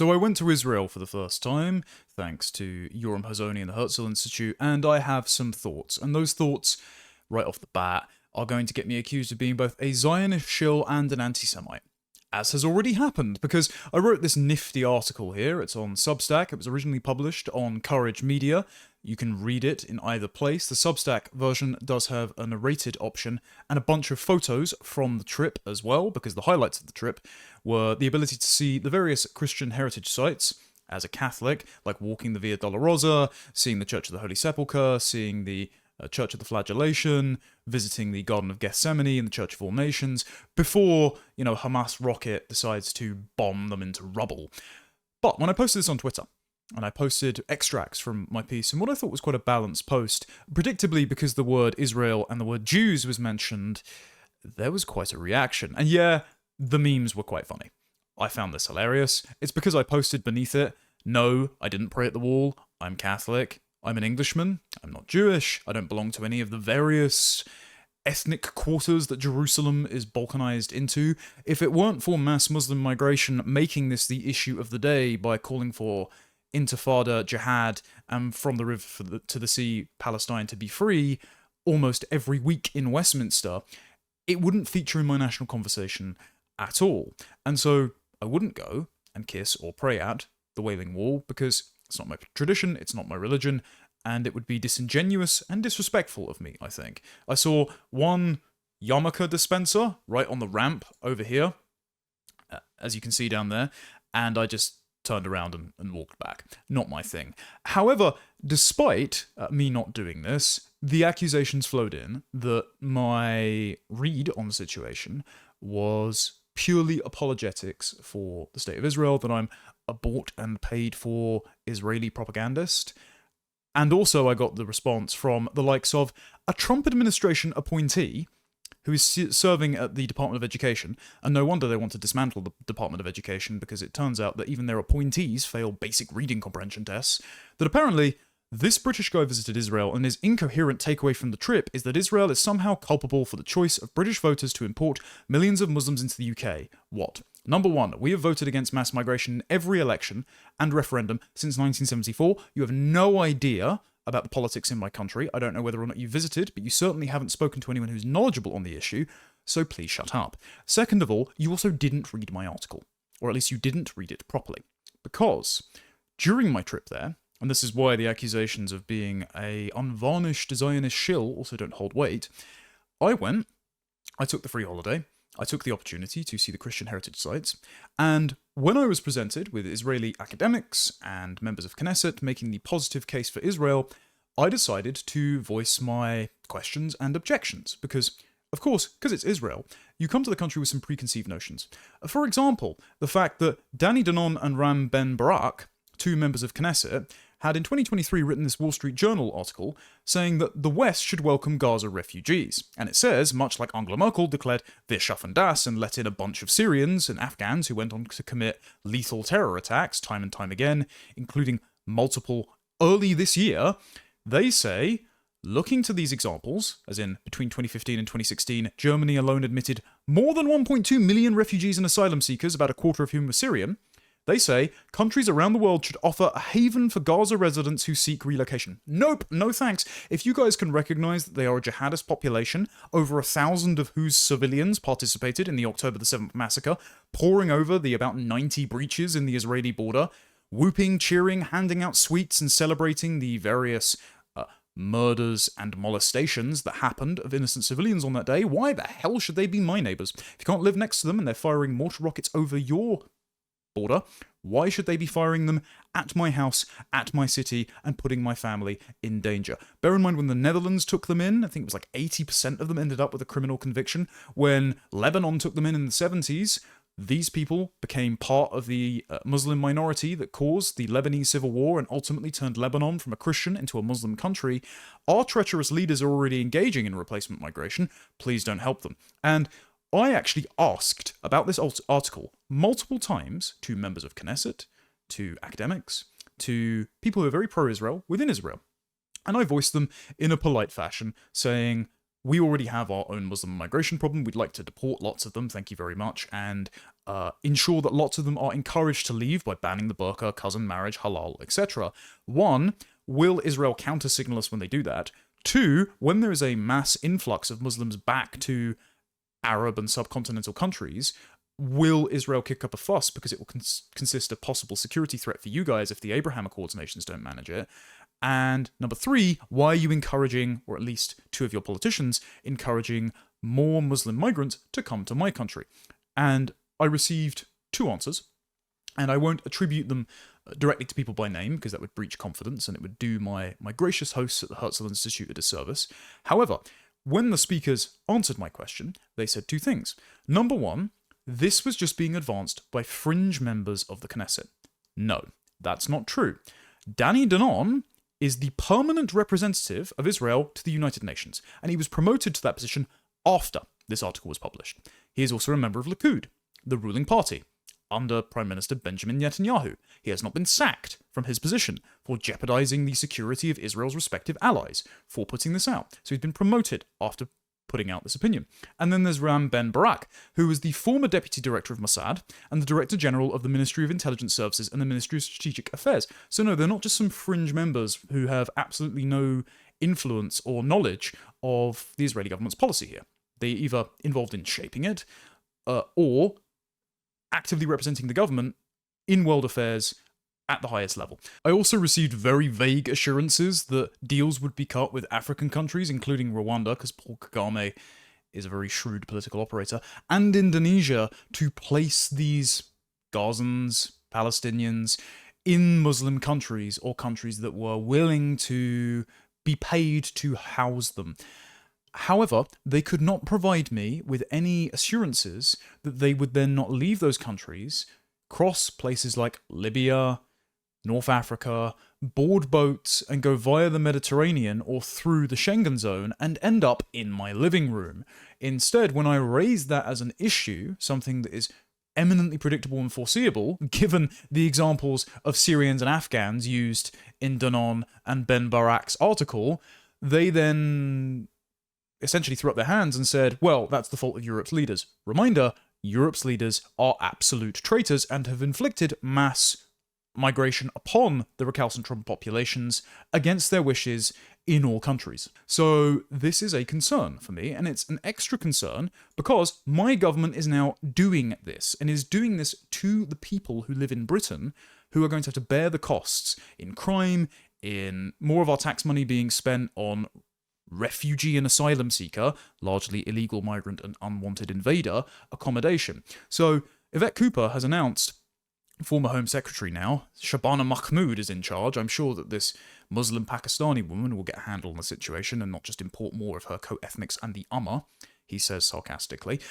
So I went to Israel for the first time, thanks to Yoram Hazony and the Herzl Institute, and I have some thoughts. And those thoughts, right off the bat, are going to get me accused of being both a Zionist shill and an antisemite. As has already happened, because I wrote this nifty article here. It's on Substack. It was originally published on Courage Media. You can read it in either place. The Substack version does have a narrated option and a bunch of photos from the trip as well, because the highlights of the trip were the ability to see the various Christian heritage sites as a Catholic, like walking the Via Dolorosa, seeing the Church of the Holy Sepulchre, seeing the Church of the Flagellation, visiting the Garden of Gethsemane and the Church of All Nations, before, Hamas rocket decides to bomb them into rubble. But when I posted this on Twitter, and I posted extracts from my piece, and what I thought was quite a balanced post, predictably because the word Israel and the word Jews was mentioned, there was quite a reaction. And yeah, the memes were quite funny. I found this hilarious. It's because I posted beneath it, no, I didn't pray at the wall, I'm Catholic, I'm an Englishman, I'm not Jewish, I don't belong to any of the various ethnic quarters that Jerusalem is balkanized into. If it weren't for mass Muslim migration making this the issue of the day by calling for intifada, jihad, and from the river to the sea, Palestine to be free, almost every week in Westminster, it wouldn't feature in my national conversation at all. And so I wouldn't go and kiss or pray at the Wailing Wall, because it's not my tradition, it's not my religion, and it would be disingenuous and disrespectful of me, I think. I saw one yarmulke dispenser right on the ramp over here, as you can see down there, and I just turned around and walked back. Not my thing. However, despite me not doing this, the accusations flowed in that my read on the situation was purely apologetics for the State of Israel, that I'm a bought and paid for Israeli propagandist. And also I got the response from the likes of a Trump administration appointee who is serving at the Department of Education, and no wonder they want to dismantle the Department of Education, because it turns out that even their appointees fail basic reading comprehension tests, that apparently this British guy visited Israel, and his incoherent takeaway from the trip is that Israel is somehow culpable for the choice of British voters to import millions of Muslims into the UK. What? Number one, we have voted against mass migration in every election and referendum since 1974. You have no idea about the politics in my country. I don't know whether or not you visited, but you certainly haven't spoken to anyone who's knowledgeable on the issue, so please shut up. Second of all, you also didn't read my article, or at least you didn't read it properly, because during my trip there, and this is why the accusations of being a unvarnished Zionist shill also don't hold weight, I took the free holiday, I took the opportunity to see the Christian heritage sites, and when I was presented with Israeli academics and members of Knesset making the positive case for Israel, I decided to voice my questions and objections, because, of course, because it's Israel, you come to the country with some preconceived notions. For example, the fact that Danny Danon and Ram Ben Barak, two members of Knesset, had in 2023 written this Wall Street Journal article saying that the West should welcome Gaza refugees. And it says, much like Angela Merkel declared Wir schaffen das and let in a bunch of Syrians and Afghans who went on to commit lethal terror attacks time and time again, including multiple early this year, they say, looking to these examples, as in between 2015 and 2016, Germany alone admitted more than 1.2 million refugees and asylum seekers, about a quarter of whom were Syrian. They say countries around the world should offer a haven for Gaza residents who seek relocation. Nope, no thanks. If you guys can recognize that they are a jihadist population, over 1,000 of whose civilians participated in the October the 7th massacre, pouring over the about 90 breaches in the Israeli border, whooping, cheering, handing out sweets, and celebrating the various murders and molestations that happened of innocent civilians on that day, why the hell should they be my neighbors? If you can't live next to them and they're firing mortar rockets over your border, why should they be firing them at my house, at my city, and putting my family in danger? Bear in mind, when the Netherlands took them in, I think it was like 80% of them ended up with a criminal conviction. When Lebanon took them in the 70s, these people became part of the Muslim minority that caused the Lebanese civil war and ultimately turned Lebanon from a Christian into a Muslim country. Our treacherous leaders are already engaging in replacement migration. Please don't help them. And I actually asked about this article multiple times to members of Knesset, to academics, to people who are very pro-Israel within Israel. And I voiced them in a polite fashion, saying, we already have our own Muslim migration problem. We'd like to deport lots of them, thank you very much, and ensure that lots of them are encouraged to leave by banning the burqa, cousin marriage, halal, etc. One, will Israel counter-signal us when they do that? Two, when there is a mass influx of Muslims back to Arab and subcontinental countries, will Israel kick up a fuss because it will consist of possible security threat for you guys if the Abraham Accords nations don't manage it? And number three, why are you encouraging, or at least two of your politicians, encouraging more Muslim migrants to come to my country? And I received two answers, and I won't attribute them directly to people by name because that would breach confidence and it would do my gracious hosts at the Herzl Institute a disservice. However, when the speakers answered my question, they said two things. Number one, this was just being advanced by fringe members of the Knesset. No, that's not true. Danny Danon is the permanent representative of Israel to the United Nations, and he was promoted to that position after this article was published. He is also a member of Likud, the ruling party, under Prime Minister Benjamin Netanyahu. He has not been sacked from his position for jeopardizing the security of Israel's respective allies for putting this out. So he's been promoted after putting out this opinion. And then there's Ram Ben Barak, who was the former deputy director of Mossad and the director general of the Ministry of Intelligence Services and the Ministry of Strategic Affairs. So no, they're not just some fringe members who have absolutely no influence or knowledge of the Israeli government's policy here. They're either involved in shaping it or actively representing the government in world affairs at the highest level. I also received very vague assurances that deals would be cut with African countries, including Rwanda, because Paul Kagame is a very shrewd political operator, and Indonesia, to place these Gazans, Palestinians, in Muslim countries or countries that were willing to be paid to house them. However, they could not provide me with any assurances that they would then not leave those countries, cross places like Libya, North Africa, board boats, and go via the Mediterranean or through the Schengen zone and end up in my living room. Instead, when I raised that as an issue, something that is eminently predictable and foreseeable, given the examples of Syrians and Afghans used in Danon and Ben Barak's article, they then essentially threw up their hands and said, well, that's the fault of Europe's leaders. Reminder, Europe's leaders are absolute traitors and have inflicted mass migration upon the recalcitrant populations against their wishes in all countries. So this is a concern for me, and it's an extra concern because my government is now doing this, and is doing this to the people who live in Britain, who are going to have to bear the costs in crime, in more of our tax money being spent on refugee and asylum seeker, largely illegal migrant and unwanted invader, accommodation. So Yvette Cooper has announced, former Home Secretary now, Shabana Mahmood is in charge. I'm sure that this Muslim Pakistani woman will get a handle on the situation and not just import more of her co-ethnics and the Ummah, he says sarcastically.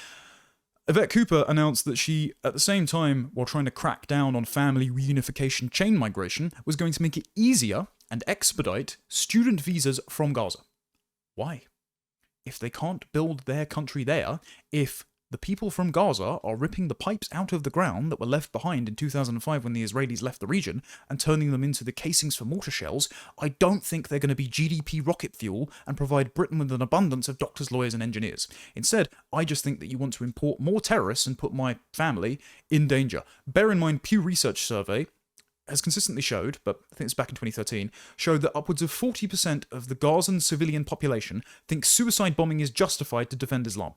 Yvette Cooper announced that she, at the same time, while trying to crack down on family reunification chain migration, was going to make it easier and expedite student visas from Gaza. Why? If they can't build their country there, if the people from Gaza are ripping the pipes out of the ground that were left behind in 2005 when the Israelis left the region and turning them into the casings for mortar shells, I don't think they're going to be GDP rocket fuel and provide Britain with an abundance of doctors, lawyers, and engineers. Instead, I just think that you want to import more terrorists and put my family in danger. Bear in mind, Pew Research survey has consistently showed, but I think it's back in 2013, showed that upwards of 40% of the Gazan civilian population think suicide bombing is justified to defend Islam.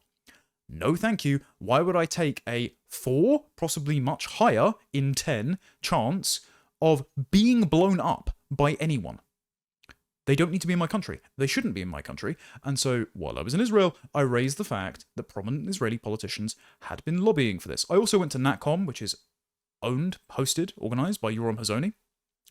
No thank you. Why would I take a 4, possibly much higher in 10 chance of being blown up by anyone? They don't need to be in my country. They shouldn't be in my country. And so, while I was in Israel, I raised the fact that prominent Israeli politicians had been lobbying for this. I also went to NatCom, which is owned, hosted, organised by Yoram Hazony.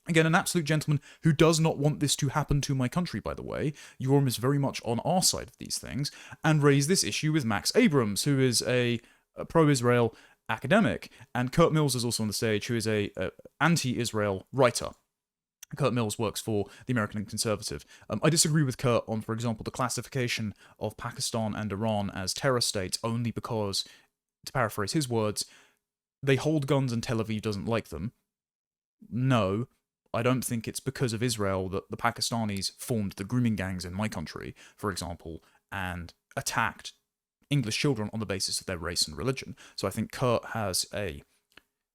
Again, an absolute gentleman who does not want this to happen to my country, by the way. Yoram is very much on our side of these things, and raised this issue with Max Abrams, who is a pro-Israel academic, and Kurt Mills is also on the stage, who is a anti-Israel writer. Kurt Mills works for the American Conservative. I disagree with Kurt on, for example, the classification of Pakistan and Iran as terror states only because, to paraphrase his words, they hold guns and Tel Aviv doesn't like them. No, I don't think it's because of Israel that the Pakistanis formed the grooming gangs in my country, for example, and attacked English children on the basis of their race and religion. So I think Kurt has a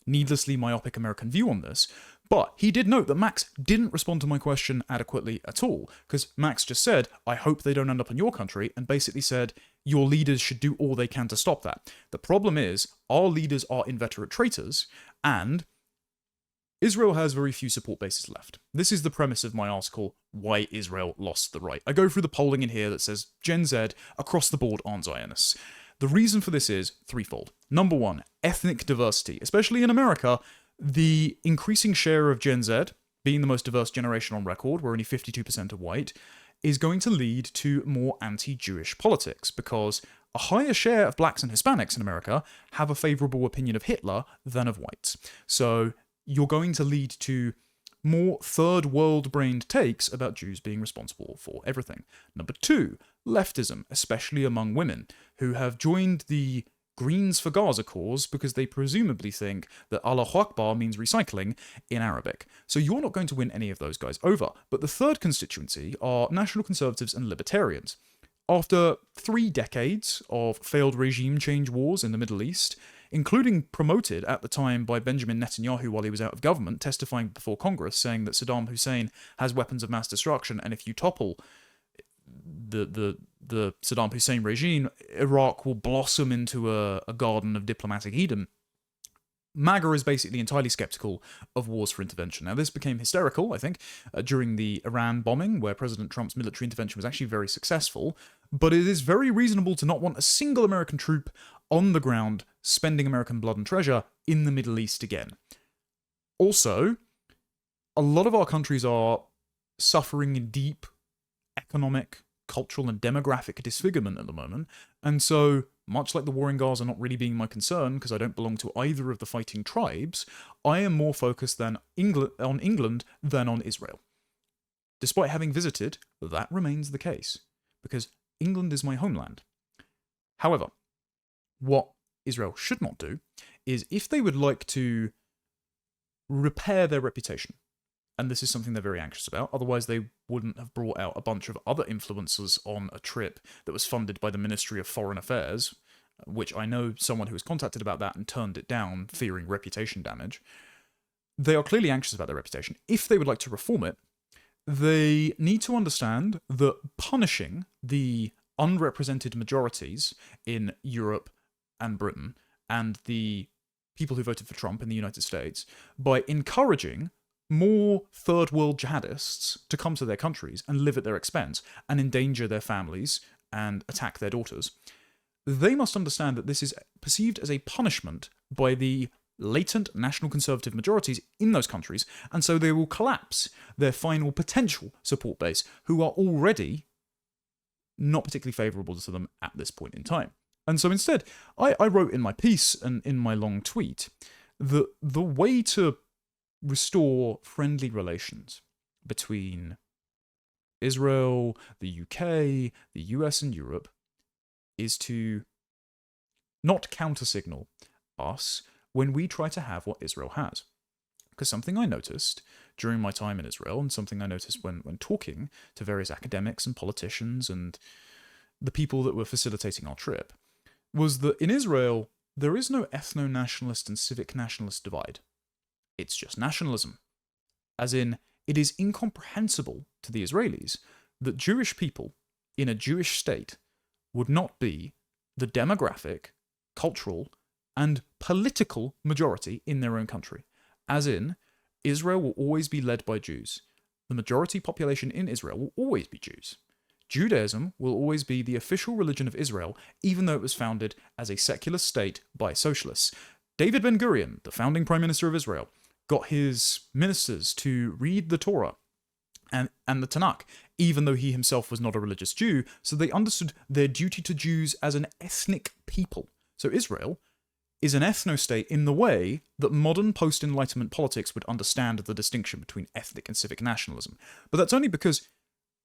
needlessly myopic American view on this, but he did note that Max didn't respond to my question adequately at all, because Max just said, I hope they don't end up in your country, and basically said, your leaders should do all they can to stop that. The problem is, our leaders are inveterate traitors, and Israel has very few support bases left. This is the premise of my article, Why Israel Lost the Right. I go through the polling in here that says Gen Z across the board aren't Zionists. The reason for this is threefold. Number one, ethnic diversity. Especially in America, the increasing share of Gen Z, being the most diverse generation on record, where only 52% are white, is going to lead to more anti-Jewish politics, because a higher share of blacks and Hispanics in America have a favourable opinion of Hitler than of whites. So you're going to lead to more third world-brained takes about Jews being responsible for everything. Number two, leftism, especially among women, who have joined the Greens for Gaza cause because they presumably think that Allahu Akbar means recycling in Arabic. So you're not going to win any of those guys over. But the third constituency are national conservatives and libertarians. After 3 decades of failed regime change wars in the Middle East, including promoted at the time by Benjamin Netanyahu while he was out of government, testifying before Congress, saying that Saddam Hussein has weapons of mass destruction, and if you topple the Saddam Hussein regime, Iraq will blossom into a garden of diplomatic Eden. MAGA is basically entirely skeptical of wars for intervention. Now, this became hysterical, I think, during the Iran bombing, where President Trump's military intervention was actually very successful, but it is very reasonable to not want a single American troop on the ground spending American blood and treasure in the Middle East again. Also, a lot of our countries are suffering in deep economic, cultural, and demographic disfigurement at the moment, and so, much like the war in Gaza not really being my concern, because I don't belong to either of the fighting tribes, I am more focused on England than on Israel. Despite having visited, that remains the case, because England is my homeland. However, what Israel should not do is, if they would like to repair their reputation, and this is something they're very anxious about, otherwise they wouldn't have brought out a bunch of other influencers on a trip that was funded by the Ministry of Foreign Affairs, which I know someone who was contacted about that and turned it down, fearing reputation damage. They are clearly anxious about their reputation. If they would like to reform it, they need to understand that punishing the unrepresented majorities in Europe and Britain, and the people who voted for Trump in the United States, by encouraging more third world jihadists to come to their countries and live at their expense and endanger their families and attack their daughters, they must understand that this is perceived as a punishment by the latent national conservative majorities in those countries, and so they will collapse their final potential support base, who are already not particularly favourable to them at this point in time. And so instead, I wrote in my piece and in my long tweet that the way to restore friendly relations between Israel, the UK, the US, and Europe is to not countersignal us when we try to have what Israel has. Because something I noticed during my time in Israel, and something I noticed when talking to various academics and politicians and the people that were facilitating our trip, was that in Israel, there is no ethno-nationalist and civic nationalist divide. It's just nationalism. As in, it is incomprehensible to the Israelis that Jewish people in a Jewish state would not be the demographic, cultural, and political majority in their own country. As in, Israel will always be led by Jews. The majority population in Israel will always be Jews. Judaism will always be the official religion of Israel, even though it was founded as a secular state by socialists. David Ben-Gurion, the founding Prime Minister of Israel, got his ministers to read the Torah and the Tanakh, even though he himself was not a religious Jew, so they understood their duty to Jews as an ethnic people. So Israel is an ethno-state in the way that modern post-Enlightenment politics would understand the distinction between ethnic and civic nationalism. But that's only because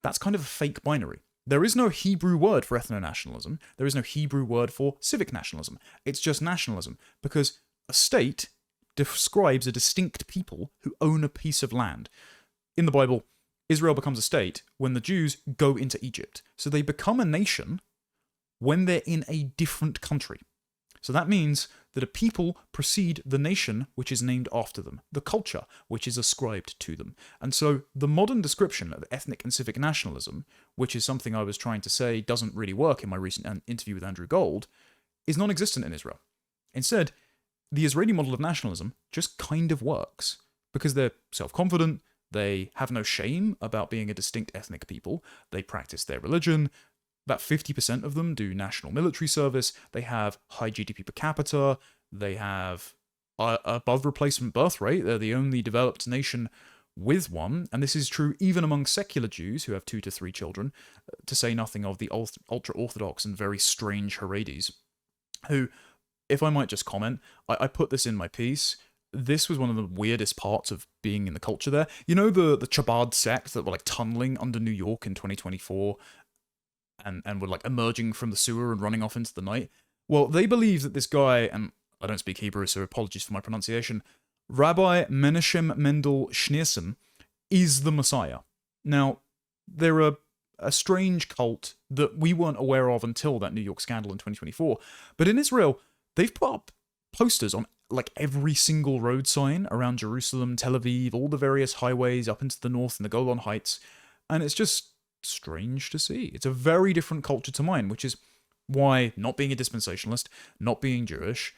that's kind of a fake binary. There is no Hebrew word for ethno-nationalism. There is no Hebrew word for civic nationalism. It's just nationalism, because a state describes a distinct people who own a piece of land. In the Bible, Israel becomes a state when the Jews go into Egypt. So they become a nation when they're in a different country. So that means that a people precede the nation which is named after them, the culture which is ascribed to them. And so the modern description of ethnic and civic nationalism, which is something I was trying to say doesn't really work in my recent interview with Andrew Gold, is non-existent in Israel. Instead, the Israeli model of nationalism just kind of works because they're self-confident, they have no shame about being a distinct ethnic people, they practice their religion. About 50% of them do national military service, they have high GDP per capita, they have above replacement birth rate, they're the only developed nation with one, and this is true even among secular Jews who have 2 to 3 children, to say nothing of the ultra-Orthodox and very strange Haredis, who, if I might just comment, I put this in my piece, this was one of the weirdest parts of being in the culture there. You know the Chabad sect that were like tunneling under New York in 2024, and were like emerging from the sewer and running off into the night? Well, they believe that this guy, and I don't speak Hebrew, so apologies for my pronunciation, Rabbi Menachem Mendel Schneerson, is the Messiah. Now, they're a strange cult that we weren't aware of until that New York scandal in 2024, but in Israel, they've put up posters on like every single road sign around Jerusalem, Tel Aviv, all the various highways up into the north and the Golan Heights, and it's just strange to see. It's a very different culture to mine, which is why, not being a dispensationalist, not being Jewish,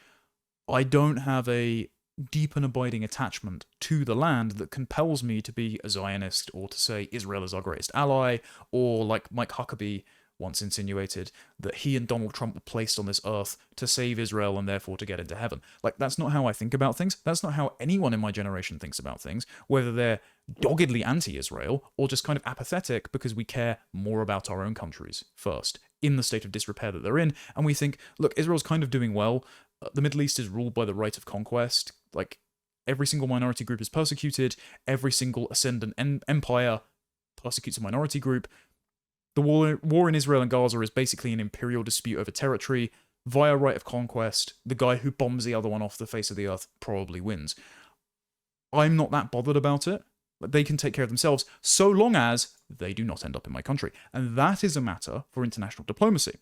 I don't have a deep and abiding attachment to the land that compels me to be a Zionist or to say Israel is our greatest ally, or like Mike Huckabee once insinuated, that he and Donald Trump were placed on this earth to save Israel and therefore to get into heaven. Like, that's not how I think about things. That's not how anyone in my generation thinks about things, whether they're doggedly anti-Israel or just kind of apathetic because we care more about our own countries first, in the state of disrepair that they're in, and we think, look, Israel's kind of doing well, the Middle East is ruled by the right of conquest, like, every single minority group is persecuted, every single ascendant empire persecutes a minority group. The war in Israel and Gaza is basically an imperial dispute over territory. Via right of conquest, the guy who bombs the other one off the face of the earth probably wins. I'm not that bothered about it. They can take care of themselves so long as they do not end up in my country. And that is a matter for international diplomacy.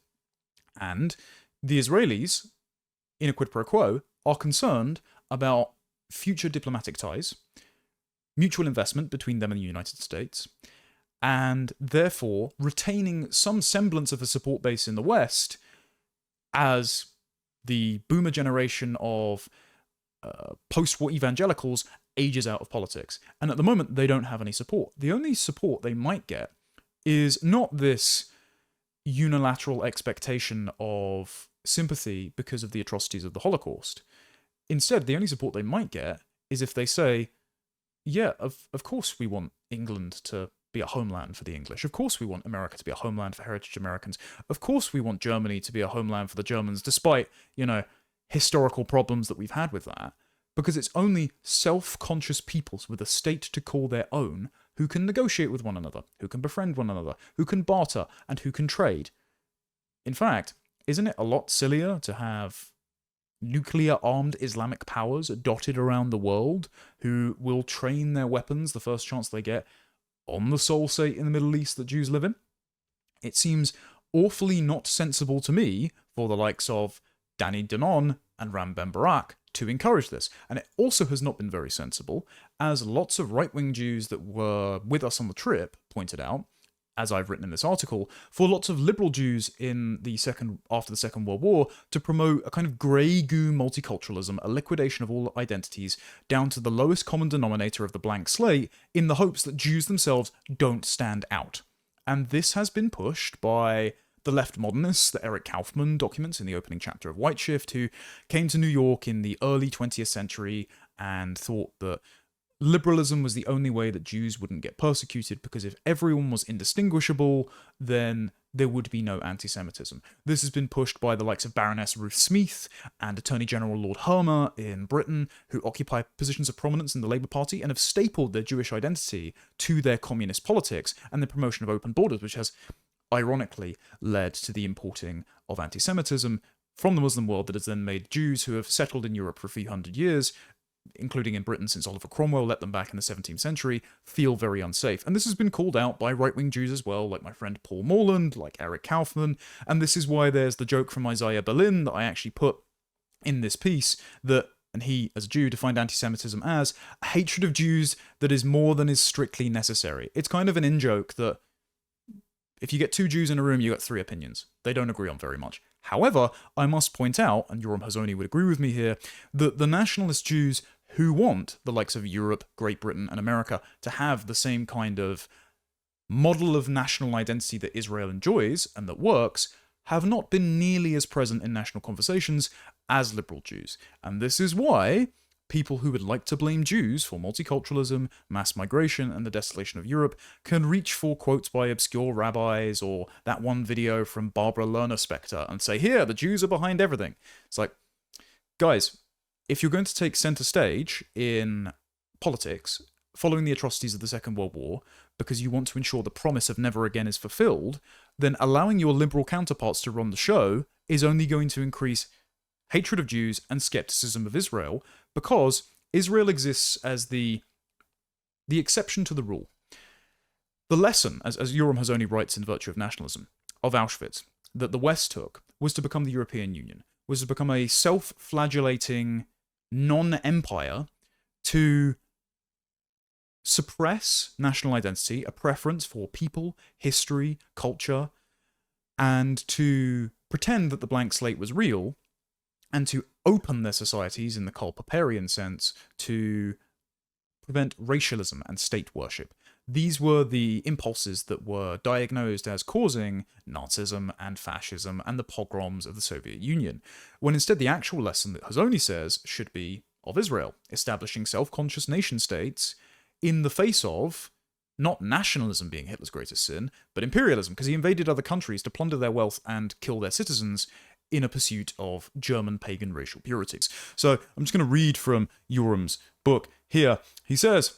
And the Israelis, in a quid pro quo, are concerned about future diplomatic ties, mutual investment between them and the United States, and therefore retaining some semblance of a support base in the West as the boomer generation of post-war evangelicals ages out of politics. And at the moment, they don't have any support. The only support they might get is not this unilateral expectation of sympathy because of the atrocities of the Holocaust. Instead, the only support they might get is if they say, yeah, of course we want England to be a homeland for the English. Of course we want America to be a homeland for heritage Americans. Of course we want Germany to be a homeland for the Germans, despite, historical problems that we've had with that. Because it's only self-conscious peoples with a state to call their own who can negotiate with one another, who can befriend one another, who can barter, and who can trade. In fact, isn't it a lot sillier to have nuclear-armed Islamic powers dotted around the world who will train their weapons the first chance they get on the sole state in the Middle East that Jews live in? It seems awfully not sensible to me for the likes of Danny Danon and Ram Ben Barak to encourage this. And it also has not been very sensible, as lots of right-wing Jews that were with us on the trip pointed out, as I've written in this article, for lots of liberal Jews after the Second World War to promote a kind of grey goo multiculturalism, a liquidation of all identities down to the lowest common denominator of the blank slate, in the hopes that Jews themselves don't stand out. And this has been pushed by the left modernists that Eric Kaufman documents in the opening chapter of White Shift, who came to New York in the early 20th century and thought that liberalism was the only way that Jews wouldn't get persecuted, because if everyone was indistinguishable, then there would be no anti-Semitism. This has been pushed by the likes of Baroness Ruth Smeeth and Attorney General Lord Hermer in Britain, who occupy positions of prominence in the Labour Party and have stapled their Jewish identity to their communist politics and the promotion of open borders, which has ironically led to the importing of anti-Semitism from the Muslim world that has then made Jews who have settled in Europe for a few hundred years including in Britain since Oliver Cromwell let them back in the 17th century, feel very unsafe. And this has been called out by right-wing Jews as well, like my friend Paul Morland, like Eric Kaufman, and this is why there's the joke from Isaiah Berlin that I actually put in this piece, that, and he, as a Jew, defined anti-Semitism as a hatred of Jews that is more than is strictly necessary. It's kind of an in-joke that if you get two Jews in a room, you got three opinions. They don't agree on very much. However, I must point out, and Yoram Hazony would agree with me here, that the nationalist Jews who want the likes of Europe, Great Britain, and America to have the same kind of model of national identity that Israel enjoys and that works, have not been nearly as present in national conversations as liberal Jews. And this is why people who would like to blame Jews for multiculturalism, mass migration, and the desolation of Europe can reach for quotes by obscure rabbis or that one video from Barbara Lerner Specter and say, here, the Jews are behind everything. It's like, guys, if you're going to take center stage in politics following the atrocities of the Second World War because you want to ensure the promise of never again is fulfilled, then allowing your liberal counterparts to run the show is only going to increase hatred of Jews and skepticism of Israel, because Israel exists as the exception to the rule. The lesson, as Yoram Hazony writes in Virtue of Nationalism, of Auschwitz, that the West took was to become the European Union, was to become a self-flagellating non-empire to suppress national identity, a preference for people, history, culture, and to pretend that the blank slate was real, and to open their societies in the Karl Poperian sense to prevent racialism and state worship. These were the impulses that were diagnosed as causing Nazism and fascism and the pogroms of the Soviet Union, when instead the actual lesson that Hazony says should be of Israel, establishing self-conscious nation-states in the face of not nationalism being Hitler's greatest sin, but imperialism, because he invaded other countries to plunder their wealth and kill their citizens in a pursuit of German pagan racial purities. So I'm just going to read from Yoram's book here. He says,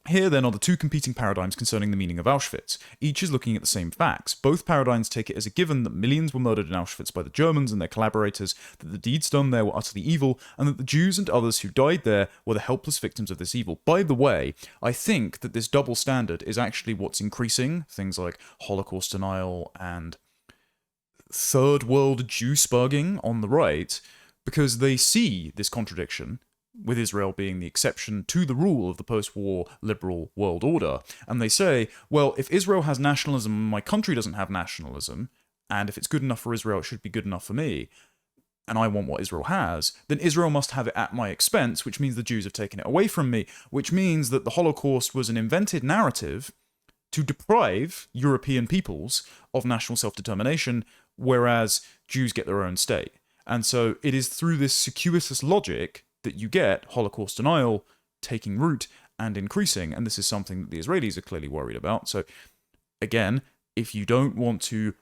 here then are the two competing paradigms concerning the meaning of Auschwitz. Each is looking at the same facts. Both paradigms take it as a given that millions were murdered in Auschwitz by the Germans and their collaborators, that the deeds done there were utterly evil, and that the Jews and others who died there were the helpless victims of this evil. By the way, I think that this double standard is actually what's increasing things like Holocaust denial and third world Jew spurging on the right, because they see this contradiction, with Israel being the exception to the rule of the post-war liberal world order. And they say, well, if Israel has nationalism, my country doesn't have nationalism, and if it's good enough for Israel, it should be good enough for me, and I want what Israel has, then Israel must have it at my expense, which means the Jews have taken it away from me, which means that the Holocaust was an invented narrative to deprive European peoples of national self-determination, whereas Jews get their own state. And so it is through this circuitous logic that you get Holocaust denial taking root and increasing, and this is something that the Israelis are clearly worried about. So again, if you don't want to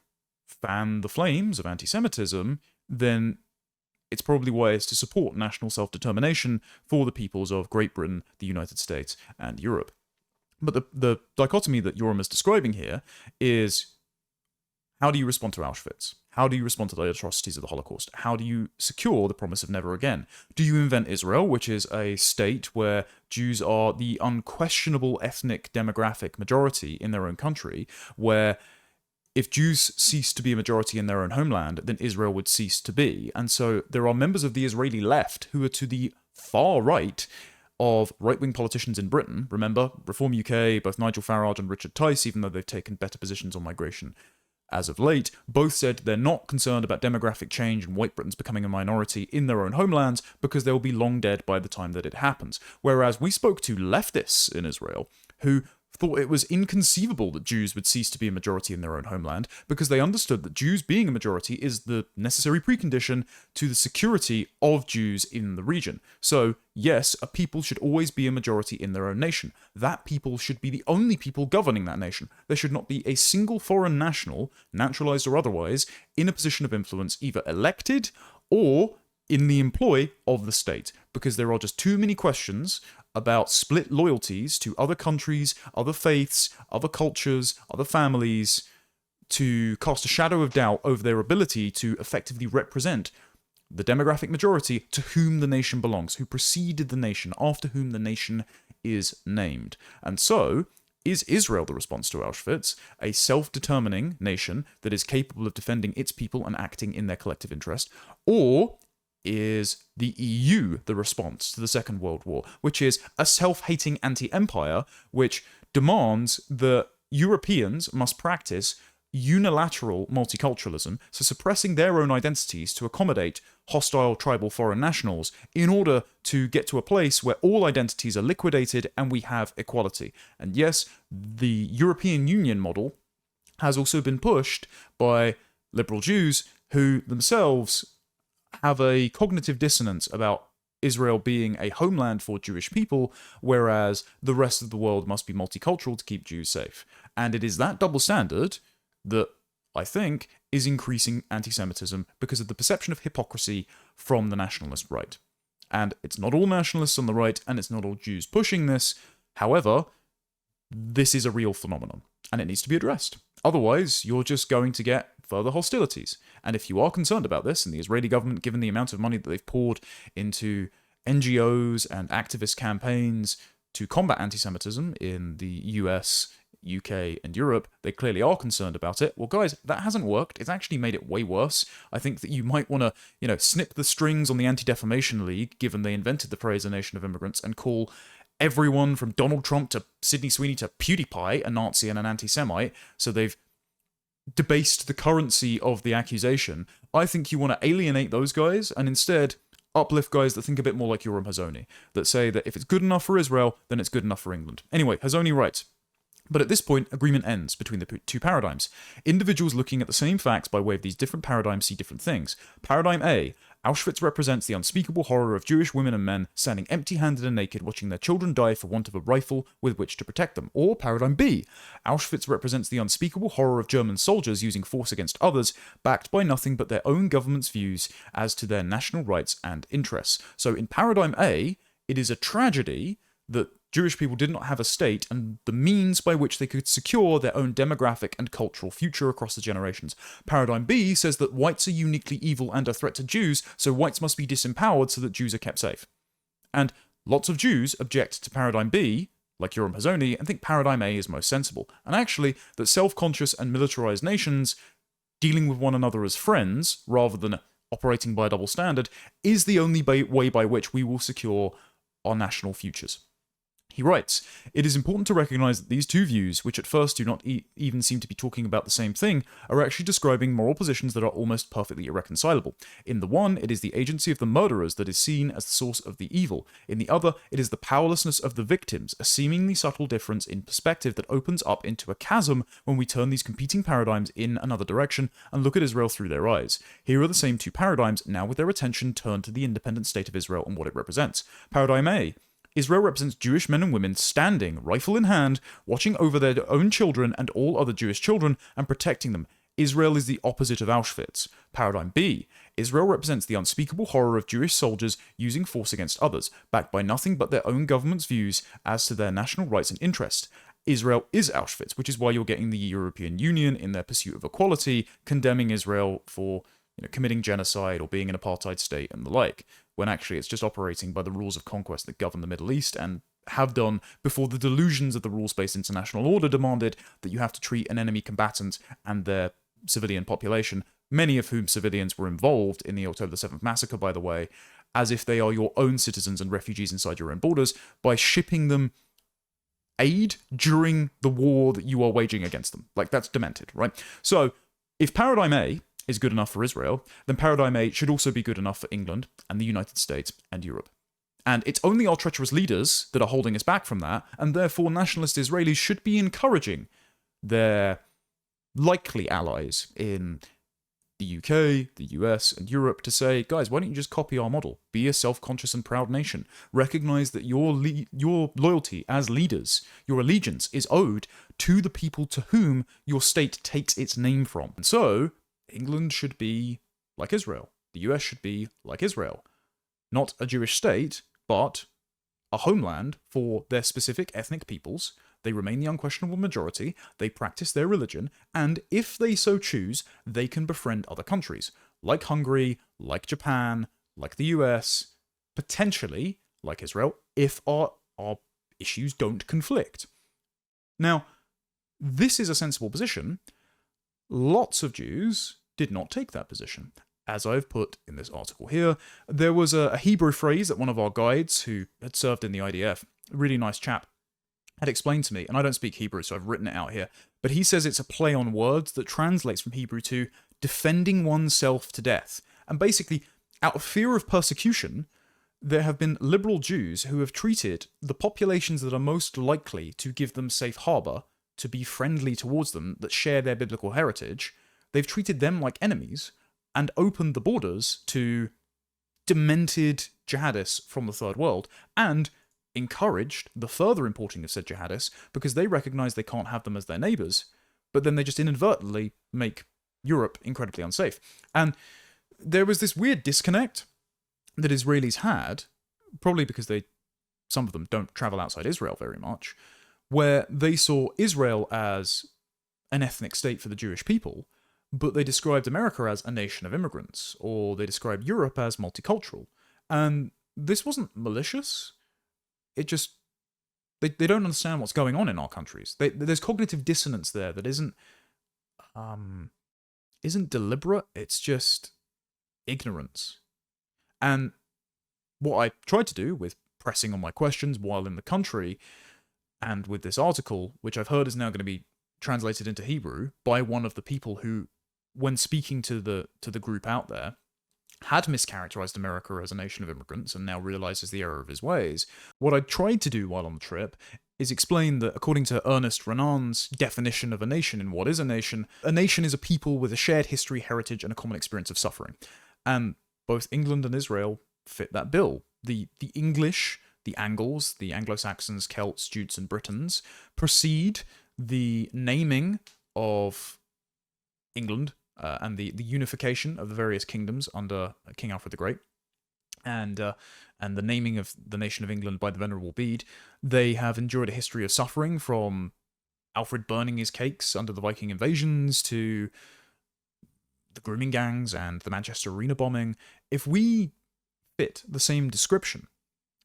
fan the flames of anti-Semitism, then it's probably wise to support national self-determination for the peoples of Great Britain, the United States, and Europe. But the dichotomy that Yoram is describing here is, how do you respond to Auschwitz? How do you respond to the atrocities of the Holocaust? How do you secure the promise of never again? Do you invent Israel, which is a state where Jews are the unquestionable ethnic demographic majority in their own country, where if Jews cease to be a majority in their own homeland, then Israel would cease to be? And so there are members of the Israeli left who are to the far right of right-wing politicians in Britain. Remember, Reform UK, both Nigel Farage and Richard Tice, even though they've taken better positions on migration as of late, both said they're not concerned about demographic change and white Britons becoming a minority in their own homelands because they'll be long dead by the time that it happens. Whereas we spoke to leftists in Israel who thought it was inconceivable that Jews would cease to be a majority in their own homeland because they understood that Jews being a majority is the necessary precondition to the security of Jews in the region. So, yes, a people should always be a majority in their own nation. That people should be the only people governing that nation. There should not be a single foreign national, naturalized or otherwise, in a position of influence, either elected or in the employ of the state, because there are just too many questions about split loyalties to other countries, other faiths, other cultures, other families, to cast a shadow of doubt over their ability to effectively represent the demographic majority to whom the nation belongs, who preceded the nation, after whom the nation is named. And so, is Israel the response to Auschwitz, a self-determining nation that is capable of defending its people and acting in their collective interest? Or is the EU the response to the Second World War, which is a self-hating anti-empire which demands that Europeans must practice unilateral multiculturalism, so suppressing their own identities to accommodate hostile tribal foreign nationals in order to get to a place where all identities are liquidated and we have equality. And yes, the European Union model has also been pushed by liberal Jews who themselves have a cognitive dissonance about Israel being a homeland for Jewish people, whereas the rest of the world must be multicultural to keep Jews safe. And it is that double standard that I think is increasing anti-Semitism because of the perception of hypocrisy from the nationalist right. And it's not all nationalists on the right, and it's not all Jews pushing this. However, this is a real phenomenon, and it needs to be addressed. Otherwise, you're just going to get further hostilities. And if you are concerned about this, and the Israeli government, given the amount of money that they've poured into NGOs and activist campaigns to combat anti-Semitism in the US, UK, and Europe, they clearly are concerned about it. Well, guys, that hasn't worked. It's actually made it way worse. I think that you might want to, snip the strings on the Anti-Defamation League, given they invented the phrase "a nation of immigrants," and call everyone from Donald Trump to Sydney Sweeney to PewDiePie a Nazi and an anti-Semite. So they've debased the currency of the accusation. I think you want to alienate those guys and instead uplift guys that think a bit more like Yoram Hazony, that say that if it's good enough for Israel, then it's good enough for England. Anyway, Hazony writes, but at this point, agreement ends between the two paradigms. Individuals looking at the same facts by way of these different paradigms see different things. Paradigm A, Auschwitz represents the unspeakable horror of Jewish women and men standing empty-handed and naked, watching their children die for want of a rifle with which to protect them. Or paradigm B, Auschwitz represents the unspeakable horror of German soldiers using force against others, backed by nothing but their own government's views as to their national rights and interests. So in paradigm A, it is a tragedy that Jewish people did not have a state and the means by which they could secure their own demographic and cultural future across the generations. Paradigm B says that whites are uniquely evil and a threat to Jews, so whites must be disempowered so that Jews are kept safe. And lots of Jews object to paradigm B, like Yoram Hazony, and think paradigm A is most sensible. And actually, that self-conscious and militarized nations dealing with one another as friends, rather than operating by a double standard, is the only way by which we will secure our national futures. He writes, it is important to recognize that these two views, which at first do not even seem to be talking about the same thing, are actually describing moral positions that are almost perfectly irreconcilable. In the one, it is the agency of the murderers that is seen as the source of the evil. In the other, it is the powerlessness of the victims, a seemingly subtle difference in perspective that opens up into a chasm when we turn these competing paradigms in another direction and look at Israel through their eyes. Here are the same two paradigms, now with their attention turned to the independent state of Israel and what it represents. Paradigm A, Israel represents Jewish men and women standing, rifle in hand, watching over their own children and all other Jewish children and protecting them. Israel is the opposite of Auschwitz. Paradigm B. Israel represents the unspeakable horror of Jewish soldiers using force against others, backed by nothing but their own government's views as to their national rights and interests. Israel is Auschwitz, which is why you're getting the European Union, in their pursuit of equality, condemning Israel for committing genocide or being an apartheid state and the like, when actually it's just operating by the rules of conquest that govern the Middle East and have done before the delusions of the rules-based international order demanded that you have to treat an enemy combatant and their civilian population, many of whom civilians were involved in the October 7th massacre, by the way, as if they are your own citizens and refugees inside your own borders, by shipping them aid during the war that you are waging against them. Like, that's demented, right? So, if paradigm A is good enough for Israel, then paradigm A should also be good enough for England and the United States and Europe. And it's only our treacherous leaders that are holding us back from that, and therefore nationalist Israelis should be encouraging their likely allies in the UK, the US, and Europe to say, guys, why don't you just copy our model? Be a self-conscious and proud nation. Recognize that your loyalty as leaders, your allegiance, is owed to the people to whom your state takes its name from. And so, England should be like Israel. The US should be like Israel. Not a Jewish state, but a homeland for their specific ethnic peoples. They remain the unquestionable majority, they practice their religion, and if they so choose, they can befriend other countries, like Hungary, like Japan, like the US, potentially like Israel, if our issues don't conflict. Now, this is a sensible position. Lots of Jews did not take that position. As I've put in this article here, there was a Hebrew phrase that one of our guides who had served in the IDF, a really nice chap, had explained to me, and I don't speak Hebrew, so I've written it out here, but he says it's a play on words that translates from Hebrew to defending oneself to death. And basically, out of fear of persecution, there have been liberal Jews who have treated the populations that are most likely to give them safe harbour, to be friendly towards them, that share their biblical heritage, they've treated them like enemies and opened the borders to demented jihadists from the Third World, and encouraged the further importing of said jihadists because they recognise they can't have them as their neighbours, but then they just inadvertently make Europe incredibly unsafe. And there was this weird disconnect that Israelis had, probably because some of them don't travel outside Israel very much, where they saw Israel as an ethnic state for the Jewish people, but they described America as a nation of immigrants, or they described Europe as multicultural. And this wasn't malicious. It just, they don't understand what's going on in our countries. There's cognitive dissonance there that isn't deliberate, it's just ignorance. And what I tried to do with pressing on my questions while in the country, and with this article, which I've heard is now going to be translated into Hebrew by one of the people who, when speaking to the group out there, had mischaracterized America as a nation of immigrants and now realizes the error of his ways. What I tried to do while on the trip is explain that according to Ernest Renan's definition of a nation and what is a nation is a people with a shared history, heritage, and a common experience of suffering. And both England and Israel fit that bill. The English, the Angles, the Anglo-Saxons, Celts, Jutes, and Britons precede the naming of England and the unification of the various kingdoms under King Alfred the Great, and the naming of the nation of England by the Venerable Bede. They have endured a history of suffering, from Alfred burning his cakes under the Viking invasions to the grooming gangs and the Manchester Arena bombing. If we fit the same description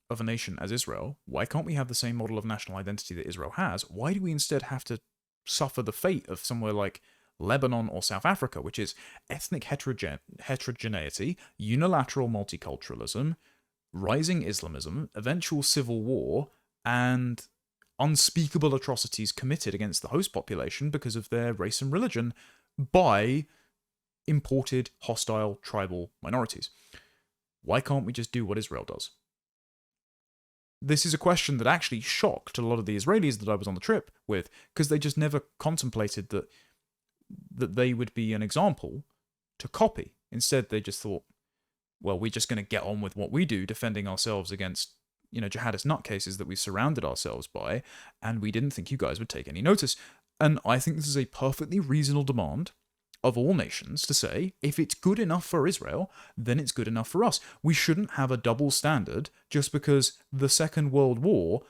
of a nation as Israel, why can't we have the same model of national identity that Israel has? Why do we instead have to suffer the fate of somewhere like Lebanon or South Africa, which is ethnic heterogeneity, unilateral multiculturalism, rising Islamism, eventual civil war, and unspeakable atrocities committed against the host population because of their race and religion by imported, hostile, tribal minorities? Why can't we just do what Israel does? This is a question that actually shocked a lot of the Israelis that I was on the trip with, because they just never contemplated that they would be an example to copy. Instead, they just thought, well, we're just going to get on with what we do, defending ourselves against, jihadist nutcases that we've surrounded ourselves by, and we didn't think you guys would take any notice. And I think this is a perfectly reasonable demand of all nations to say, if it's good enough for Israel, then it's good enough for us. We shouldn't have a double standard just because the Second World War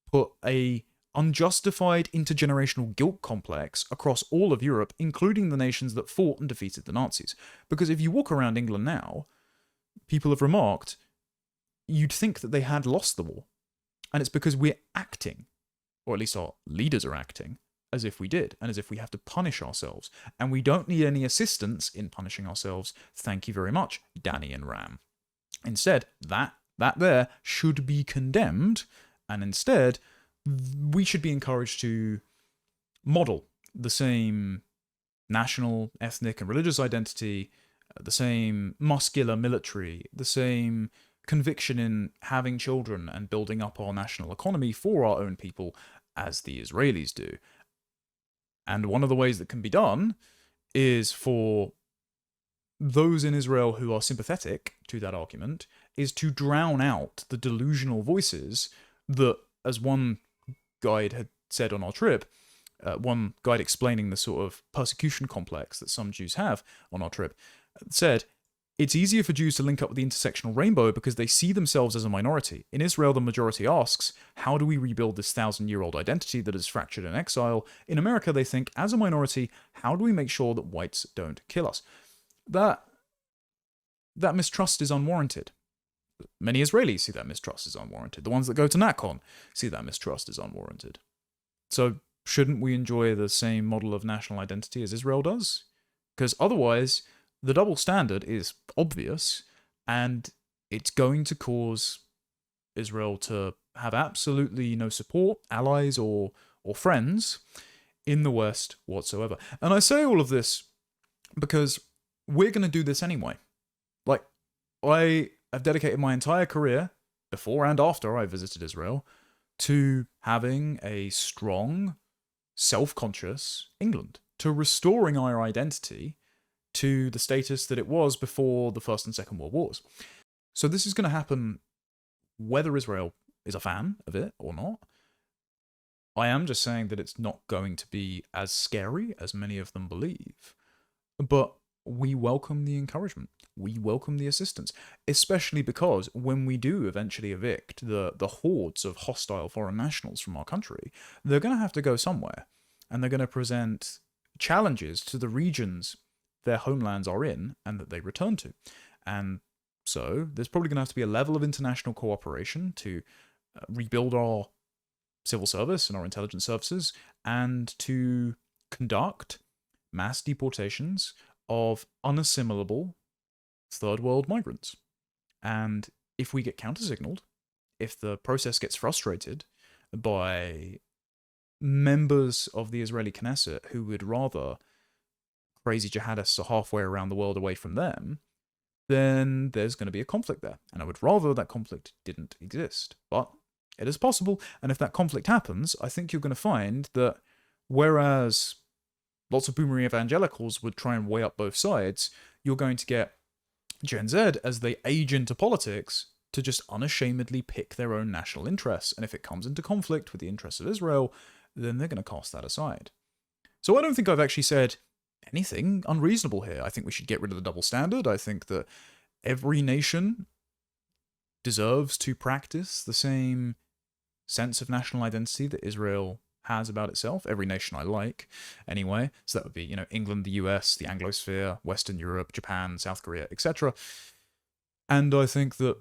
put a unjustified intergenerational guilt complex across all of Europe, including the nations that fought and defeated the Nazis. Because if you walk around England now, people have remarked, you'd think that they had lost the war. And it's because we're acting, or at least our leaders are acting, as if we did, and as if we have to punish ourselves. And we don't need any assistance in punishing ourselves. Thank you very much, Danny and Ram. Instead, that there should be condemned, and instead we should be encouraged to model the same national, ethnic, and religious identity, the same muscular military, the same conviction in having children and building up our national economy for our own people as the Israelis do. And one of the ways that can be done is for those in Israel who are sympathetic to that argument is to drown out the delusional voices that, as one guide had said on our trip, one guide explaining the sort of persecution complex that some Jews have on our trip, said, it's easier for Jews to link up with the intersectional rainbow because they see themselves as a minority. In Israel, the majority asks, how do we rebuild this 1,000-year-old identity that is fractured in exile? In America, they think, as a minority, how do we make sure that whites don't kill us? That that mistrust is unwarranted. Many Israelis see that mistrust is unwarranted. The ones that go to NatCon see that mistrust is unwarranted. So shouldn't we enjoy the same model of national identity as Israel does? Because otherwise, the double standard is obvious, and it's going to cause Israel to have absolutely no support, allies, or friends in the West whatsoever. And I say all of this because we're going to do this anyway. Like, I have dedicated my entire career, before and after I visited Israel, to having a strong, self-conscious England, to restoring our identity to the status that it was before the First and Second World Wars. So this is going to happen whether Israel is a fan of it or not. I am just saying that it's not going to be as scary as many of them believe. But we welcome the encouragement. We welcome the assistance, especially because when we do eventually evict the hordes of hostile foreign nationals from our country, they're going to have to go somewhere, and they're going to present challenges to the regions their homelands are in and that they return to. And so there's probably going to have to be a level of international cooperation to rebuild our civil service and our intelligence services, and to conduct mass deportations of unassimilable third world migrants. And if we get countersignaled, if the process gets frustrated by members of the Israeli Knesset who would rather crazy jihadists are halfway around the world away from them, then there's going to be a conflict there. And I would rather that conflict didn't exist. But it is possible, and if that conflict happens, I think you're going to find that whereas lots of boomer evangelicals would try and weigh up both sides, you're going to get Gen Z, as they age into politics, to just unashamedly pick their own national interests. And if it comes into conflict with the interests of Israel, then they're going to cast that aside. So I don't think I've actually said anything unreasonable here. I think we should get rid of the double standard. I think that every nation deserves to practice the same sense of national identity that Israel has about itself. Every nation I like, anyway. So that would be, England, the US, the Anglosphere, Western Europe, Japan, South Korea, etc. And I think that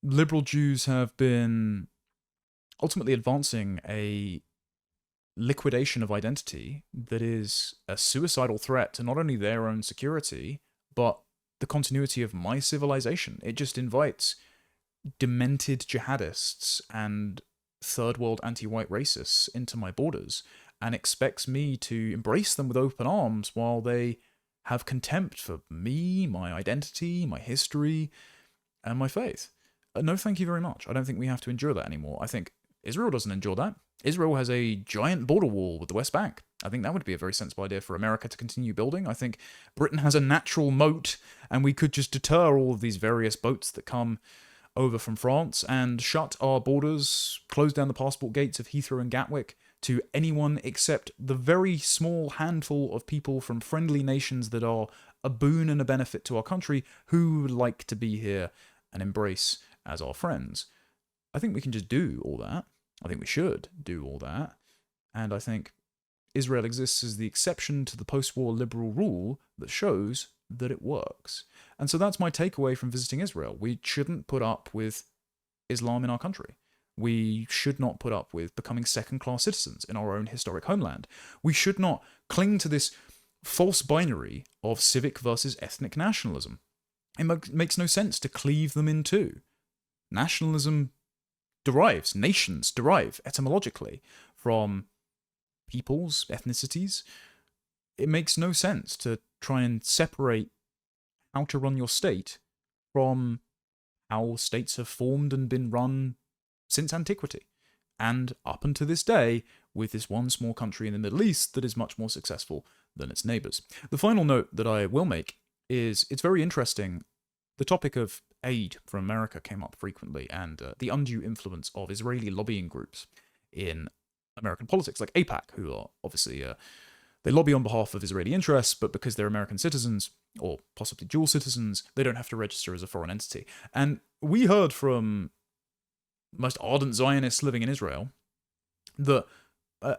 liberal Jews have been ultimately advancing a liquidation of identity that is a suicidal threat to not only their own security, but the continuity of my civilization. It just invites demented jihadists and third world anti-white racists into my borders and expects me to embrace them with open arms while they have contempt for me, my identity, my history, and my faith. No, thank you very much. I don't think we have to endure that anymore. I think Israel doesn't endure that. Israel has a giant border wall with the West Bank. I think that would be a very sensible idea for America to continue building. I think Britain has a natural moat, and we could just deter all of these various boats that come over from France and shut our borders, close down the passport gates of Heathrow and Gatwick to anyone except the very small handful of people from friendly nations that are a boon and a benefit to our country who would like to be here and embrace as our friends. I think we can just do all that. I think we should do all that. And I think Israel exists as the exception to the post-war liberal rule that shows that it works. And so that's my takeaway from visiting Israel. We shouldn't put up with Islam in our country. We should not put up with becoming second-class citizens in our own historic homeland. We should not cling to this false binary of civic versus ethnic nationalism. It makes no sense to cleave them in two. Nationalism nations derive etymologically from peoples, ethnicities. It makes no sense to try and separate how to run your state from how states have formed and been run since antiquity, and up until this day, with this one small country in the Middle East that is much more successful than its neighbours. The final note that I will make is it's very interesting. The topic of aid from America came up frequently, and the undue influence of Israeli lobbying groups in American politics, like AIPAC, who are obviously, they lobby on behalf of Israeli interests, but because they're American citizens, or possibly dual citizens, they don't have to register as a foreign entity. And we heard from most ardent Zionists living in Israel that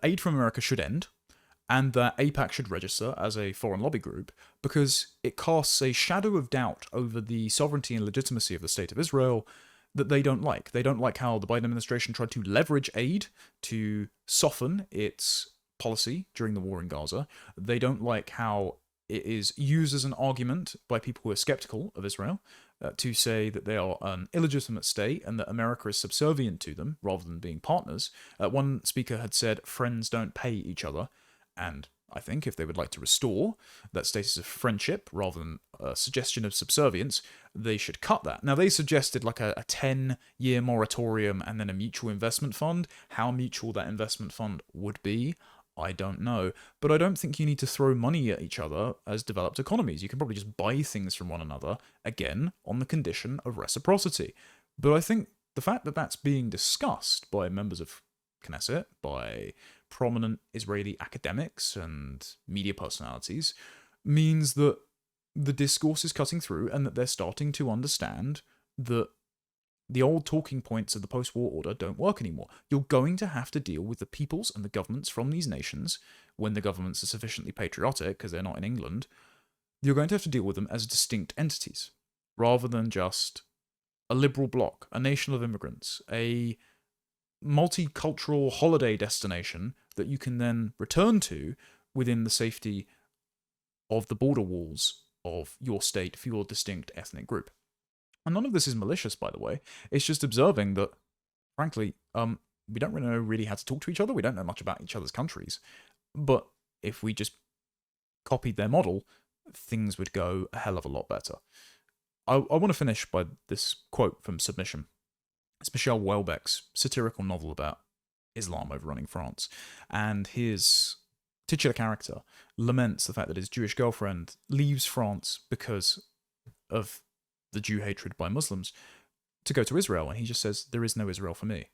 aid from America should end, and that AIPAC should register as a foreign lobby group because it casts a shadow of doubt over the sovereignty and legitimacy of the State of Israel that they don't like. They don't like how the Biden administration tried to leverage aid to soften its policy during the war in Gaza. They don't like how it is used as an argument by people who are skeptical of Israel to say that they are an illegitimate state and that America is subservient to them rather than being partners. One speaker had said, friends don't pay each other. And I think if they would like to restore that status of friendship rather than a suggestion of subservience, they should cut that. Now, they suggested like a 10-year moratorium and then a mutual investment fund. How mutual that investment fund would be, I don't know. But I don't think you need to throw money at each other as developed economies. You can probably just buy things from one another, again, on the condition of reciprocity. But I think the fact that that's being discussed by members of Knesset, by prominent Israeli academics and media personalities, means that the discourse is cutting through and that they're starting to understand that the old talking points of the post-war order don't work anymore. You're going to have to deal with the peoples and the governments from these nations, when the governments are sufficiently patriotic, because they're not in England. You're going to have to deal with them as distinct entities, rather than just a liberal bloc, a nation of immigrants, a multicultural holiday destination that you can then return to within the safety of the border walls of your state for your distinct ethnic group. And none of this is malicious, by the way. It's just observing that, frankly, we don't really know how to talk to each other. We don't know much about each other's countries. But if we just copied their model, things would go a hell of a lot better. I want to finish by this quote from Submission. It's Michel Houellebecq's satirical novel about Islam overrunning France. And his titular character laments the fact that his Jewish girlfriend leaves France because of the Jew hatred by Muslims to go to Israel. And he just says, there is no Israel for me.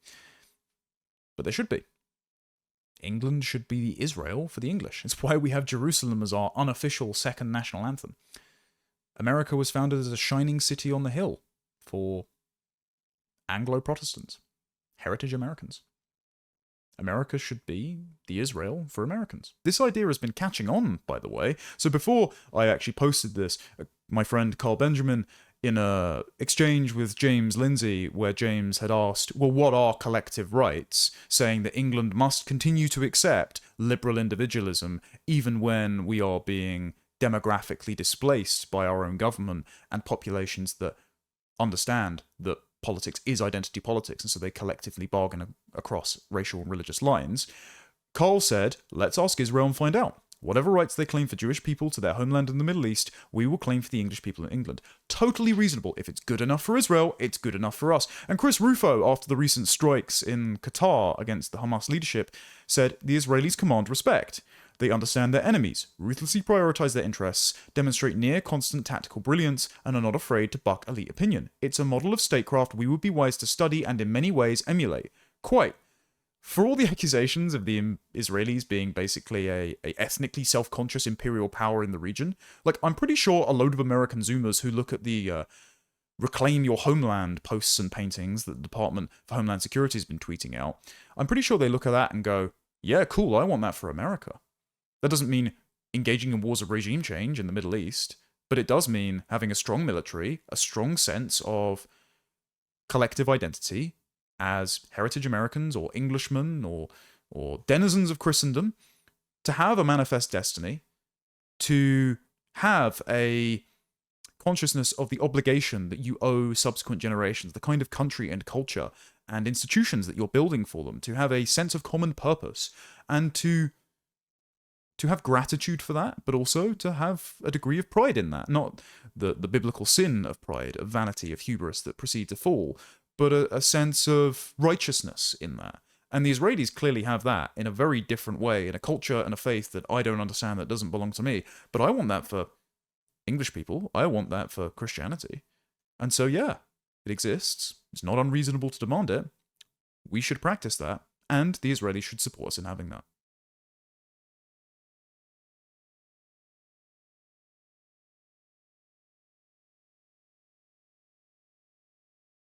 But there should be. England should be the Israel for the English. It's why we have Jerusalem as our unofficial second national anthem. America was founded as a shining city on the hill for Anglo-Protestants, heritage Americans. America should be the Israel for Americans. This idea has been catching on, by the way. So before I actually posted this, my friend Carl Benjamin, in a exchange with James Lindsay, where James had asked, well, what are collective rights? Saying that England must continue to accept liberal individualism even when we are being demographically displaced by our own government and populations that understand that politics is identity politics, and so they collectively bargain across racial and religious lines. Carl said, let's ask Israel and find out. Whatever rights they claim for Jewish people to their homeland in the Middle East, we will claim for the English people in England. Totally reasonable. If it's good enough for Israel, it's good enough for us. And Chris Rufo, after the recent strikes in Qatar against the Hamas leadership, said the Israelis command respect. They understand their enemies, ruthlessly prioritize their interests, demonstrate near-constant tactical brilliance, and are not afraid to buck elite opinion. It's a model of statecraft we would be wise to study and in many ways emulate. Quite. For all the accusations of the Israelis being basically a ethnically self-conscious imperial power in the region, like, I'm pretty sure a load of American Zoomers who look at the Reclaim Your Homeland posts and paintings that the Department for Homeland Security has been tweeting out, I'm pretty sure they look at that and go, yeah, cool, I want that for America. That doesn't mean engaging in wars of regime change in the Middle East, but it does mean having a strong military, a strong sense of collective identity as heritage Americans or Englishmen or denizens of Christendom, to have a manifest destiny, to have a consciousness of the obligation that you owe subsequent generations, the kind of country and culture and institutions that you're building for them, to have a sense of common purpose, and to have gratitude for that, but also to have a degree of pride in that. Not the biblical sin of pride, of vanity, of hubris that precedes a fall, but a sense of righteousness in that. And the Israelis clearly have that in a very different way, in a culture and a faith that I don't understand, that doesn't belong to me. But I want that for English people. I want that for Christianity. And so, yeah, it exists. It's not unreasonable to demand it. We should practice that, and the Israelis should support us in having that.